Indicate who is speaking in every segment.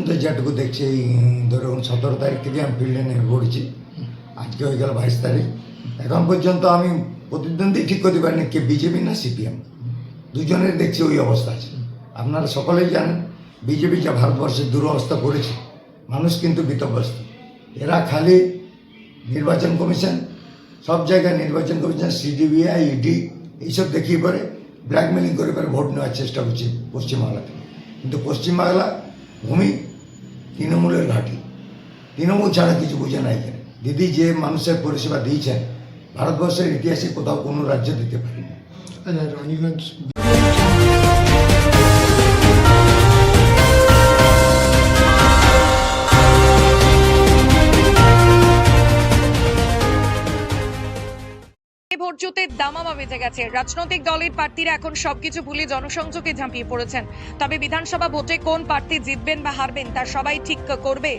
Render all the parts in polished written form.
Speaker 1: পর্যন্ত যেটুকু দেখছি এই ধরুন 17 তারিখ থেকে আমি ফিল্ডে নেমে পড়েছি, আজকে হয়ে গেল 22 তারিখ। এখন পর্যন্ত আমি প্রতিদ্বন্দ্বী ঠিক করতে পারিনি কে বিজেপি না সিপিএম, দুজনের দেখছি ওই অবস্থা আছে। আপনারা সকলেই জানেন বিজেপি যা ভারতবর্ষের দুরবস্থা করেছে, মানুষ কিন্তু বিতব্যস্ত। এরা খালি নির্বাচন কমিশন, সব জায়গায় নির্বাচন কমিশন, সিডিবিআই, ইডি এইসব দেখিয়ে পরে ব্ল্যাকমেলিং করে পরে ভোট নেওয়ার চেষ্টা করছে পশ্চিমবাংলাতে। কিন্তু পশ্চিমবাংলা ভূমি তৃণমূলের ঘাঁটি, তৃণমূল ছাড়া কিছু বোঝে না এখানে। দিদি যে মানুষের পরিষেবা দিয়েছেন ভারতবর্ষের ইতিহাসে কোথাও কোনো রাজ্য দিতে পারেনি।
Speaker 2: রানীগঞ্জ
Speaker 3: ভোট জুতের দামামা বেজে গেছে। রাজনৈতিক দলের প্রার্থীরা এখন সবকিছু ভুলে জনসংযোগে ঝাঁপিয়ে পড়েছেন। তবে বিধানসভা ভোটে কোন প্রার্থী জিতবেন বা হারবেন তা সবাই ঠিক করবে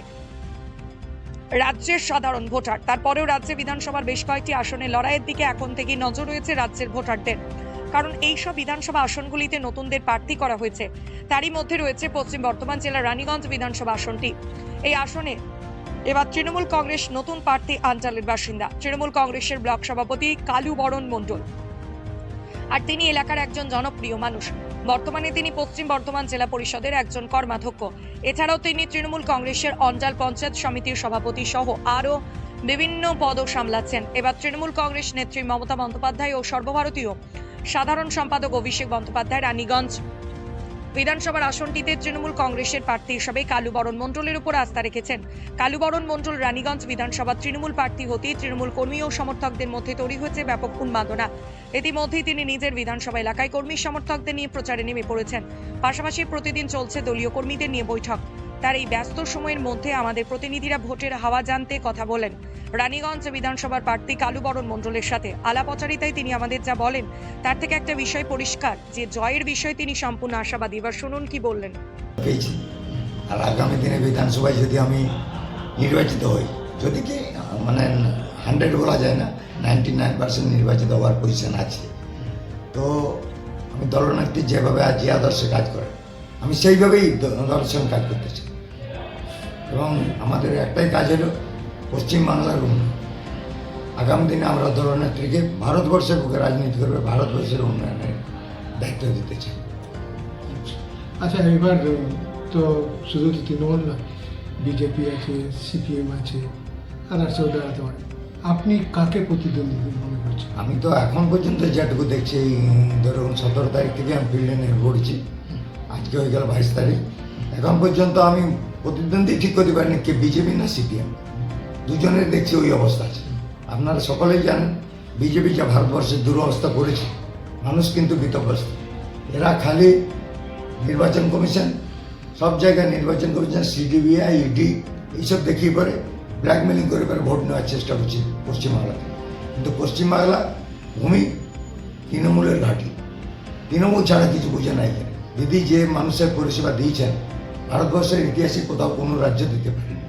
Speaker 3: রাজ্যের সাধারণ ভোটার। তারপরেও রাজ্যে বিধানসভার বেশ কয়েকটি আসনে লড়াইয়ের দিকে এখন থেকে নজর রয়েছে রাজ্যের ভোটারদের, কারণ এই সব বিধানসভা আসনগুলিতে নতুনদের প্রার্থী করা হয়েছে। তারই মধ্যে রয়েছে পশ্চিম বর্ধমান জেলার রানীগঞ্জ বিধানসভা আসনটি। এই আসনে এবার তৃণমূল কংগ্রেস নতুন প্রার্থী আঞ্চলের বাসিন্দা তৃণমূল কংগ্রেসের ব্লক সভাপতি কালু বরণ মণ্ডল, আর তিনি এলাকার একজন জনপ্রিয় মানুষ। বর্তমানে তিনি পশ্চিম বর্ধমান জেলা পরিষদের একজন কর্মাধ্যক্ষ। এছাড়াও তিনি তৃণমূল কংগ্রেসের অঞ্চল পঞ্চায়েত সমিতির সভাপতি সহ আরও বিভিন্ন পদও সামলাচ্ছেন। এবার তৃণমূল কংগ্রেস নেত্রী মমতা বন্দ্যোপাধ্যায় ও সর্বভারতীয় সাধারণ সম্পাদক অভিষেক বন্দ্যোপাধ্যায় রানীগঞ্জ বিধানসভার আসনটিতে তৃণমূল কংগ্রেসের প্রার্থী হিসেবে কালু বরণ মণ্ডলের উপর আস্থা রেখেছেন। কালু বরণ মণ্ডল রানীগঞ্জ বিধানসভা তৃণমূল প্রার্থী হতেই তৃণমূল কর্মী ও সমর্থকদের মধ্যে তৈরি হয়েছে ব্যাপক উন্মাদনা। ইতিমধ্যেই তিনি নিজের বিধানসভা এলাকায় কর্মী সমর্থকদের নিয়ে প্রচারে নেমে পড়েছেন। পাশাপাশি প্রতিদিন চলছে দলীয় কর্মীদের নিয়ে বৈঠক। তার এই ব্যস্ত সময়ের মধ্যে আমাদের প্রতিনিধিরা ভোটের হাওয়া জানতে কথা বলেন রানীগঞ্জ বিধানসভার প্রার্থী কালু বরণ মণ্ডলের সাথে। আলাপচারিতায় তিনি আমাদের যা বলেন তার থেকে একটা বিষয় পরিষ্কার, যে জয়ের বিষয়ে তিনি সম্পূর্ণ আশাবাদী। এবার শুনুন কি বললেন।
Speaker 1: পেয়েছি, আর আগামী দিনে বিধানসভায় যদি আমি নির্বাচিত হই, যদি কি মানে 100 বলা যায় না, 99% নির্বাচিত হওয়ার পজিশন আছে, তো আমি দলনেত্রী যেভাবে যে আদর্শে কাজ করে আমি সেইভাবেই দলের সঙ্গে কাজ করতে চাই। এবং আমাদের একটাই কাজ হলো পশ্চিমবাংলার উন্নয়ন। আগামী দিনে আমরা দলনেত্রীকে ভারতবর্ষের বুকে রাজনীতি করবে, ভারতবর্ষের উন্নয়নের দায়িত্ব দিতে চাই।
Speaker 2: আচ্ছা, এবার তো শুধু তো তৃণমূল না, বিজেপি আছে, সিপিএম আছে, আর সেও দাঁড়াতে পারে। আপনি কাকে প্রতিদ্বন্দ্বী মনে করছেন?
Speaker 1: আমি তো এখন পর্যন্ত যেটুকু দেখছি এই ধরুন 17 তারিখ থেকে আমি ফিল্ডে নেমে পড়েছি, আজকে হয়ে গেল 22 তারিখ। এখন পর্যন্ত আমি প্রতিদ্বন্দ্বী ঠিক করতে পারিনি কে বিজেপি না সিপিএম, দুজনের দেখছি ওই অবস্থা আছে। আপনারা সকলেই জানেন বিজেপি যা ভারতবর্ষের দুরবস্থা করেছে, মানুষ কিন্তু বিতব্যস্ত। এরা খালি নির্বাচন কমিশন, সব জায়গায় নির্বাচন কমিশন, সিডিবিআই, ইডি এইসব দেখিয়ে পরে ব্ল্যাকমেলিং করে পরে ভোট নেওয়ার চেষ্টা করছে পশ্চিমবাংলাতে। কিন্তু পশ্চিমবাংলা ভূমি তৃণমূলের ঘাঁটি, তৃণমূল ছাড়া কিছু বোঝে না এখানে। দিদি যে মানুষের পরিষেবা দিয়েছেন ভারতবর্ষের ইতিহাসে কোথাও কোনো রাজ্য দিতে পারেনি।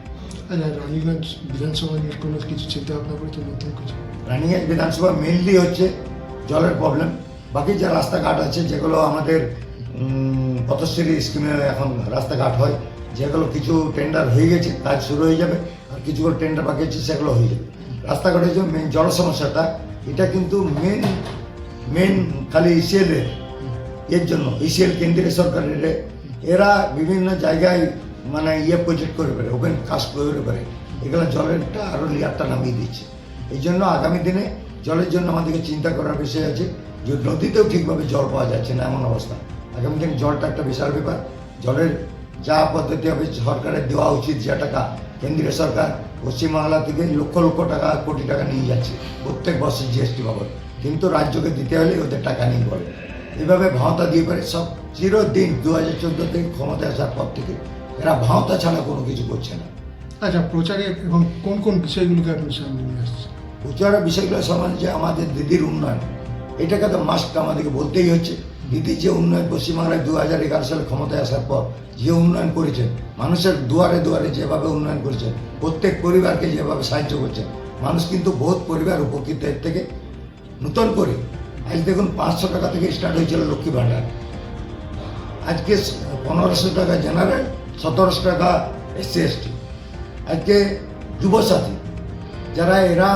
Speaker 2: আচ্ছা, রানীগঞ্জ বিধানসভা নিয়ে কোনো কিছু চিন্তা ভাবনা করেছে নতুন কিছু?
Speaker 1: রানীগঞ্জ বিধানসভা মেনলি হচ্ছে জলের প্রবলেম। বাকি যে রাস্তাঘাট আছে যেগুলো আমাদের পথশ্রী স্কিমে এখন রাস্তাঘাট হয়, যেগুলো কিছু টেন্ডার হয়ে গেছে, কাজ শুরু হয়ে যাবে, আর কিছুগুলো টেন্ডার বাকি আছে সেগুলো হয়ে যাবে। রাস্তাঘাটের যে মেন জল সমস্যাটা, এটা কিন্তু মেন খালি ইসিএলের এর জন্য, ইসিএল কেন্দ্রীয় সরকারের এরা বিভিন্ন জায়গায় মানে প্রজেক্ট করে পারে, ওপেন কাস্ট করে পারে, এগুলো জলেরটা আরও লেয়ারটা নামিয়ে দিচ্ছে। এই জন্য আগামী দিনে জলের জন্য আমাদেরকে চিন্তা করার বিষয় আছে, যে নদীতেও ঠিকভাবে জল পাওয়া যাচ্ছে না এমন অবস্থা। আগামী দিনে জলটা একটা বিশাল ব্যাপার। জলের যা পদ্ধতি হবে সরকারের দেওয়া উচিত, যে টাকা কেন্দ্রীয় সরকার পশ্চিমবাংলা থেকে লক্ষ লক্ষ টাকা, কোটি টাকা নিয়ে যাচ্ছে প্রত্যেক বছর জিএসটি বাবদ, কিন্তু রাজ্যকে দিতে হলে ওদের টাকা নেই বলে এভাবে ভাওতা দিয়ে পারে সব চিরদিন। 2014 থেকে ক্ষমতায় আসার পর থেকে এরা ভাওতা ছাড়া কোনো কিছু করছে না।
Speaker 2: আচ্ছা, প্রচারে এবং কোন কোন বিষয়গুলোকে আপনি সামনে নিয়ে আসছেন?
Speaker 1: প্রচারের বিষয়গুলো সমান, যে আমাদের দিদির উন্নয়ন, এটাকে তো মাস্ট আমাদেরকে বলতেই হচ্ছে। দিদি যে উন্নয়ন পশ্চিমবাংলায় 2011 সালে ক্ষমতায় আসার পর যে উন্নয়ন করেছেন, মানুষের দুয়ারে দুয়ারে যেভাবে উন্নয়ন করেছেন, প্রত্যেক পরিবারকে যেভাবে সাহায্য করছেন, মানুষ কিন্তু বহুত পরিবার উপকৃত এর থেকে। নতুন করে আজ দেখুন 500 টাকা থেকে স্টার্ট হয়েছিল লক্ষ্মী ভাণ্ডার, আজকে 1500 টাকা জেনারেল, 1700 টাকা SC/ST। আজকে যুবসাথী যারা এরা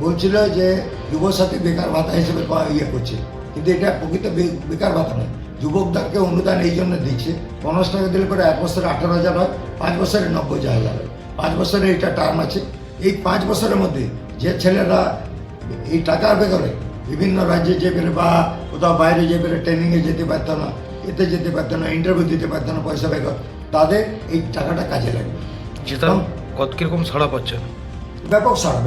Speaker 1: বলছিল যে যুবসাথী বেকার ভাতা হিসেবে ইয়ে করছে, কিন্তু এটা প্রকৃত বেকার ভাতা নয়। যুবকদেরকে অনুদান এই জন্য দিচ্ছে, 50 টাকা দিলে পরে 1 বছরে 18,000 হয়, 5 বছরে 90,000 হয়। 5 বছরে এটা টার্ম আছে। এই 5 বছরের মধ্যে যে ছেলেরা এই টাকার বেকারে বিভিন্ন রাজ্যে যে পেরে বা কোথাও বাইরে যে পেরে ট্রেনিংয়ে যেতে পারতো না, এতে যেতে পারতো না, ইন্টারভিউ দিতে পারতো না, পয়সা বেকার, তাদের এই টাকাটা কাজে লাগবে।
Speaker 4: যেটা কত কিরকম ছাড়া পাচ্ছেন?
Speaker 1: ব্যাপক সারা,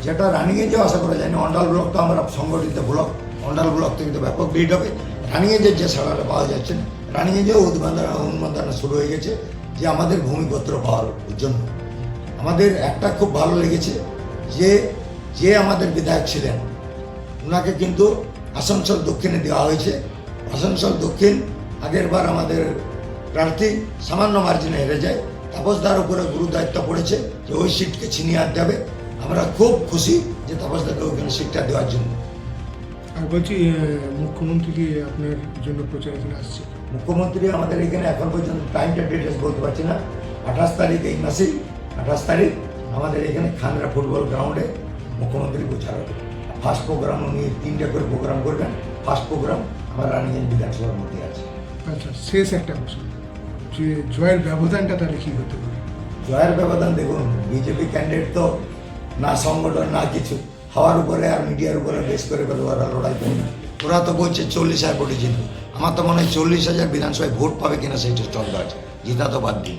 Speaker 1: যেটা রানিংয়ে আশা করা যায় না। অন্ডাল ব্লক তো আমরা সংগঠিত ব্লক, অন্ডাল ব্লক থেকে তো ব্যাপক লিড হবে। রানিংয়ে যে সারাটা পাওয়া যাচ্ছে না, রানিংয়ে যে উন্মাদনা শুরু হয়ে গেছে যে আমাদের ভূমিপত্র পাওয়ার জন্য। আমাদের একটা খুব ভালো লেগেছে যে আমাদের বিধায়ক ছিলেন ওনাকে কিন্তু আসানসোল দক্ষিণে দেওয়া হয়েছে। আসানসোল দক্ষিণ আগের বার আমাদের প্রার্থী সামান্য মার্জিনে হেরে যায়, তাপসদার উপরে গুরু দায়িত্ব পড়েছে যে ওই সিটকে ছিনিয়ে আনতে হবে। আমরা খুব খুশি যে তাপসদাকে ওখানে সিটটা দেওয়ার জন্য।
Speaker 2: আর বলছি মুখ্যমন্ত্রী কি আপনার জন্য প্রচারণা আসছে?
Speaker 1: মুখ্যমন্ত্রী আমাদের এখানে এখন পর্যন্ত টাইমটা ডিটেলস বলতে পারছি না। 28 তারিখ এই মাসেই 28 তারিখ আমাদের এখানে খানরা ফুটবল গ্রাউন্ডে মুখ্যমন্ত্রী প্রচার হবে। ফার্স্ট প্রোগ্রাম উনি 3টে করে প্রোগ্রাম করবেন। ফার্স্ট প্রোগ্রাম আমার রানিগঞ্জ বিধানসভার মধ্যে আছে।
Speaker 2: আচ্ছা, শেষ একটা প্রশ্ন, যে জয়ের ব্যবধানটা তাহলে কী হতে পারে?
Speaker 1: জয়ের ব্যবধান দেখুন, বিজেপি ক্যান্ডিডেট তো না সংগঠন না কিছু, হাওয়ার উপরে আর মিডিয়ার উপরে বেশ করে ওরা লড়াই করে না। ওরা তো বলছে 40,000 ভোটে জিতবে। আমার তো মনে হয় 40,000 বিধানসভায় ভোট পাবে কিনা সেইটা চলবে আছে, জিতা তো বাদ দিন।